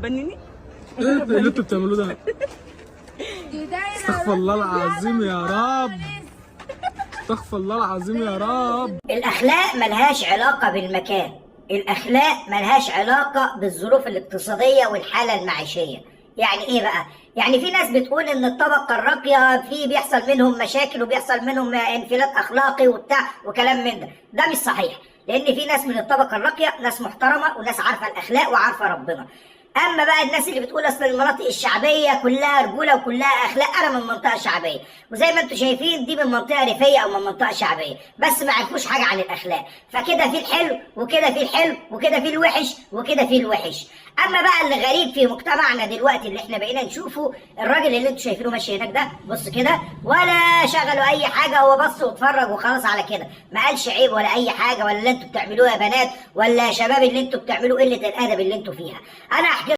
بتبنني؟ ايه اللي انتوا بتعملوه ده؟ استغفر الله العظيم يا رب. استغفر الله العظيم يا رب. الأخلاق ملهاش علاقة بالمكان، الأخلاق ملهاش علاقة بالظروف الاقتصادية والحالة المعيشية. يعني إيه بقى؟ يعني في ناس بتقول إن الطبقة الراقية في بيحصل منهم مشاكل وبيحصل منهم انفلات أخلاقي وبتاع وكلام من ده، ده مش صحيح، لأن في ناس من الطبقة الراقية ناس محترمة وناس عارفة الأخلاق وعارفة ربنا. اما بقى الناس اللي بتقول اصل المناطق الشعبيه كلها رجوله وكلها اخلاق، انا من منطقه شعبيه وزي ما انتم شايفين دي من منطقه ريفيه او من منطقه شعبيه، بس ما عرفوش حاجه عن الاخلاق، فكده في الحلو وكده في الحلو وكده في الوحش وكده في الوحش. اما بقى اللي غريب في مجتمعنا دلوقتي اللي احنا بقينا نشوفه، الراجل اللي انتم شايفينه ماشي هناك ده، بص كده ولا شغلوا اي حاجه، هو بص واتفرج وخلاص على كده، ما قالش عيب ولا اي حاجه، ولا اللي انتم بتعملوه يا بنات ولا يا شباب اللي انتم بتعملوه قله الادب اللي انتم فيها. انا